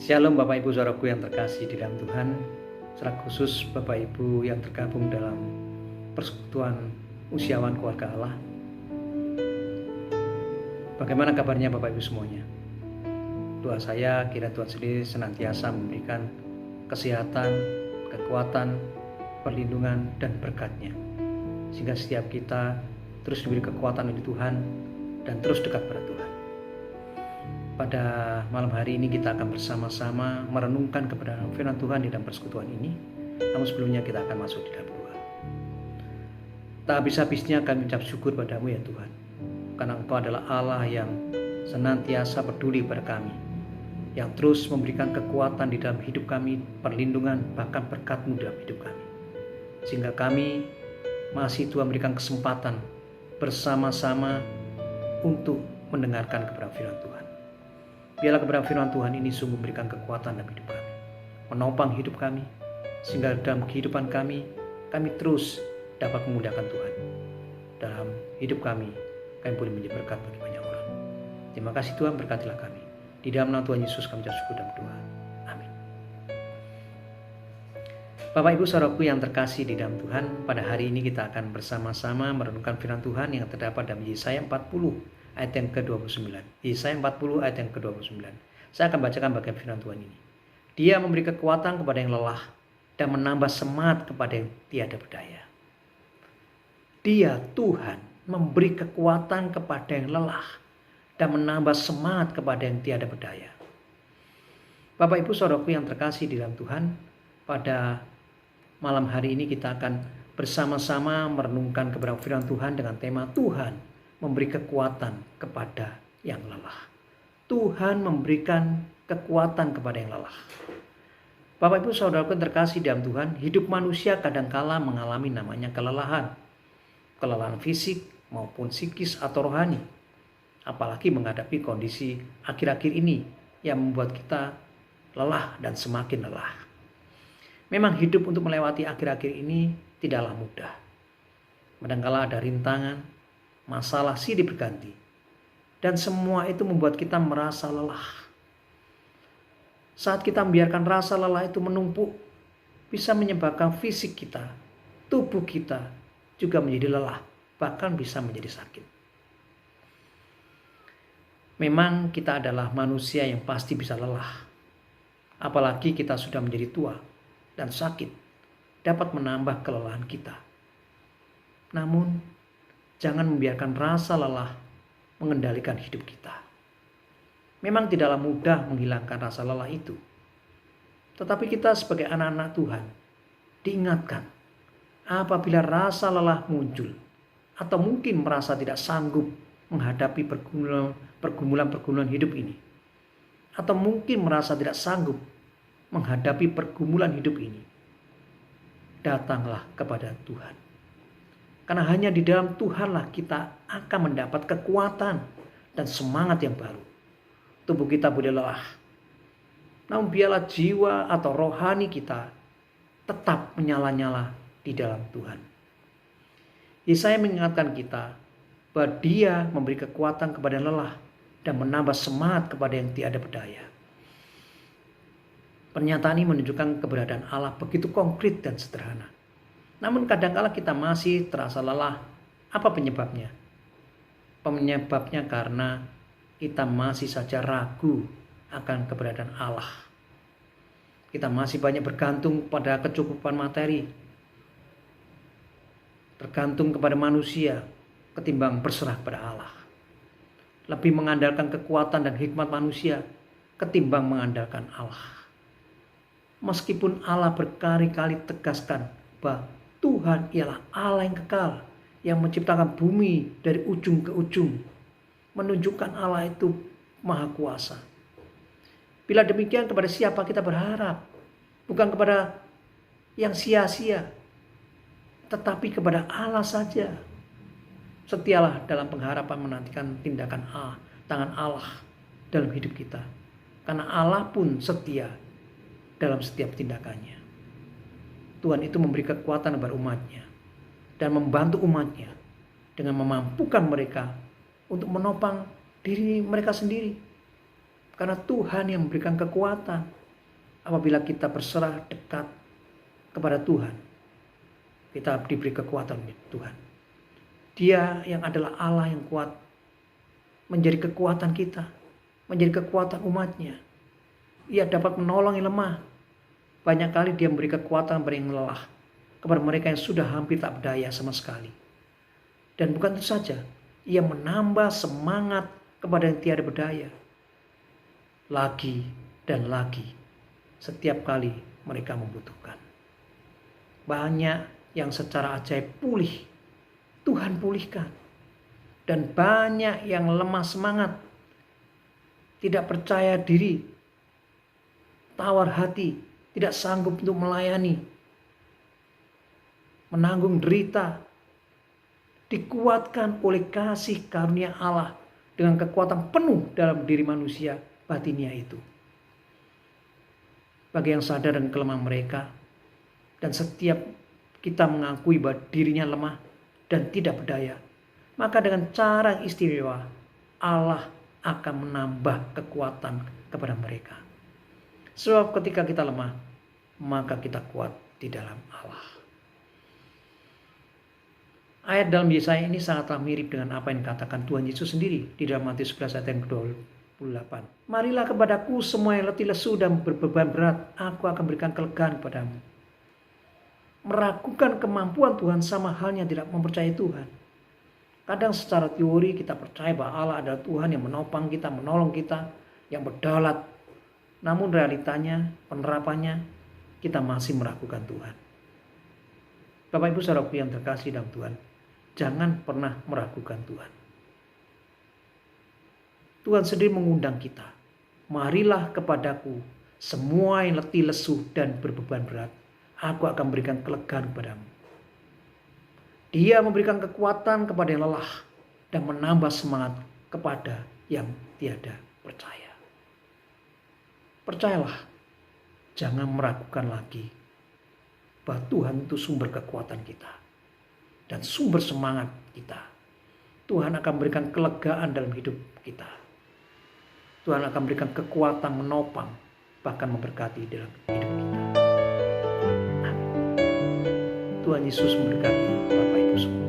Shalom Bapak Ibu Saudaraku yang terkasih di dalam Tuhan, secara khusus Bapak Ibu yang tergabung dalam persekutuan usiawan keluarga Allah. Bagaimana kabarnya Bapak Ibu semuanya? Doa saya kiranya Tuhan sendiri senantiasa memberikan kesehatan, kekuatan, perlindungan, dan berkat-Nya, sehingga setiap kita terus diberi kekuatan oleh Tuhan dan terus dekat pada Tuhan. Pada malam hari ini kita akan bersama-sama merenungkan kepada firman Tuhan di dalam persekutuan ini. Namun sebelumnya kita akan masuk di dalam doa. Tak habis-habisnya kami mengucap syukur padamu ya Tuhan, karena Engkau adalah Allah yang senantiasa peduli pada kami, yang terus memberikan kekuatan di dalam hidup kami, perlindungan, bahkan berkat-Mu dalam hidup kami. Sehingga kami masih Tuhan berikan kesempatan bersama-sama untuk mendengarkan kebenaran firman Tuhan. Biarlah kebenaran firman Tuhan ini sungguh memberikan kekuatan dalam hidup kami, menopang hidup kami, sehingga dalam kehidupan kami terus dapat memudahkan Tuhan. Dalam hidup kami boleh menjadi berkat bagi banyak orang. Terima kasih Tuhan, berkatilah kami. Di dalam nama Tuhan Yesus kami ucap syukur dan berdoa. Amin. Bapak Ibu Saudaraku yang terkasih di dalam Tuhan, pada hari ini kita akan bersama-sama merenungkan firman Tuhan yang terdapat dalam Yesaya 40 ayat yang ke-29. Yesaya 40 ayat yang ke-29. Saya akan bacakan bagian firman Tuhan ini. Dia memberi kekuatan kepada yang lelah dan menambah semangat kepada yang tiada berdaya. Dia Tuhan memberi kekuatan kepada yang lelah dan menambah semangat kepada yang tiada berdaya. Bapak Ibu Saudaraku yang terkasih di dalam Tuhan, pada malam hari ini kita akan bersama-sama merenungkan kebenaran firman Tuhan dengan tema Tuhan memberi kekuatan kepada yang lelah. Tuhan memberikan kekuatan kepada yang lelah. Bapak Ibu Saudaraku yang terkasih dalam Tuhan, hidup manusia kadangkala mengalami namanya kelelahan. Kelelahan fisik maupun psikis atau rohani. Apalagi menghadapi kondisi akhir-akhir ini yang membuat kita lelah dan semakin lelah. Memang hidup untuk melewati akhir-akhir ini tidaklah mudah. Kadangkala ada rintangan, masalah silih berganti, dan semua itu membuat kita merasa lelah. Saat kita membiarkan rasa lelah itu menumpuk, bisa menyebabkan fisik kita, tubuh kita juga menjadi lelah, bahkan bisa menjadi sakit. Memang kita adalah manusia yang pasti bisa lelah, apalagi kita sudah menjadi tua dan sakit, dapat menambah kelelahan kita. Namun jangan membiarkan rasa lelah mengendalikan hidup kita. Memang tidaklah mudah menghilangkan rasa lelah itu. Tetapi kita sebagai anak-anak Tuhan diingatkan, apabila rasa lelah muncul atau mungkin merasa tidak sanggup menghadapi pergumulan hidup ini, atau mungkin merasa tidak sanggup menghadapi pergumulan hidup ini, datanglah kepada Tuhan. Karena hanya di dalam Tuhanlah kita akan mendapat kekuatan dan semangat yang baru. Tubuh kita boleh lelah, namun biarlah jiwa atau rohani kita tetap menyala-nyala di dalam Tuhan. Yesaya mengingatkan kita bahwa Dia memberi kekuatan kepada yang lelah dan menambah semangat kepada yang tiada berdaya. Pernyataan ini menunjukkan keberadaan Allah begitu konkret dan sederhana. Namun kadangkala kita masih terasa lelah. Apa penyebabnya? Penyebabnya karena kita masih saja ragu akan keberadaan Allah. Kita masih banyak bergantung pada kecukupan materi, bergantung kepada manusia ketimbang berserah kepada Allah. Lebih mengandalkan kekuatan dan hikmat manusia ketimbang mengandalkan Allah. Meskipun Allah berkali-kali tegaskan bahwa Tuhan ialah Allah yang kekal, yang menciptakan bumi dari ujung ke ujung, menunjukkan Allah itu maha kuasa. Bila demikian, kepada siapa kita berharap? Bukan kepada yang sia-sia, tetapi kepada Allah saja. Setialah dalam pengharapan menantikan tindakan tangan Allah dalam hidup kita, karena Allah pun setia dalam setiap tindakannya. Tuhan itu memberi kekuatan kepada umatnya dan membantu umatnya dengan memampukan mereka untuk menopang diri mereka sendiri. Karena Tuhan yang memberikan kekuatan. apabila kita berserah dekat kepada Tuhan, kita diberi kekuatan oleh Tuhan. Dia yang adalah Allah yang kuat, menjadi kekuatan kita, menjadi kekuatan umatnya. Ia dapat menolong yang lemah. Banyak kali dia memberi kekuatan kepada yang lelah, kepada mereka yang sudah hampir tak berdaya sama sekali. Dan bukan itu saja, ia menambah semangat kepada yang tiada berdaya. Lagi dan lagi, setiap kali mereka membutuhkan. Banyak yang secara ajaib pulih, Tuhan pulihkan. Dan banyak yang lemah semangat, tidak percaya diri, tawar hati, tidak sanggup untuk melayani, menanggung derita, dikuatkan oleh kasih karunia Allah dengan kekuatan penuh dalam diri manusia batinnya itu. Bagi yang sadar dan kelemahan mereka, dan setiap kita mengakui bahwa dirinya lemah dan tidak berdaya, maka dengan cara istimewa Allah akan menambah kekuatan kepada mereka. Sebab ketika kita lemah, maka kita kuat di dalam Allah. Ayat dalam Yesaya ini sangatlah mirip dengan apa yang dikatakan Tuhan Yesus sendiri di dalam Matius 11 ayat yang ke-28. Marilah kepadaku semua yang letih lesu dan berbeban berat, aku akan berikan kelegaan kepadamu. Meragukan kemampuan Tuhan sama halnya tidak mempercayai Tuhan. Kadang secara teori kita percaya bahwa Allah adalah Tuhan yang menopang kita, menolong kita, yang berdaulat. Namun realitanya, penerapannya, kita masih meragukan Tuhan. Bapak Ibu saudaraku yang terkasih dalam Tuhan, jangan pernah meragukan Tuhan. Tuhan sendiri mengundang kita. Marilah kepadaku semua yang letih lesu dan berbeban berat, aku akan berikan kelegaan kepadamu. Dia memberikan kekuatan kepada yang lelah dan menambah semangat kepada yang tiada percaya. Percayalah, jangan meragukan lagi bahwa Tuhan itu sumber kekuatan kita dan sumber semangat kita. Tuhan akan berikan kelegaan dalam hidup kita. Tuhan akan berikan kekuatan menopang, bahkan memberkati dalam hidup kita. Tuhan Yesus memberkati Bapak Ibu semua.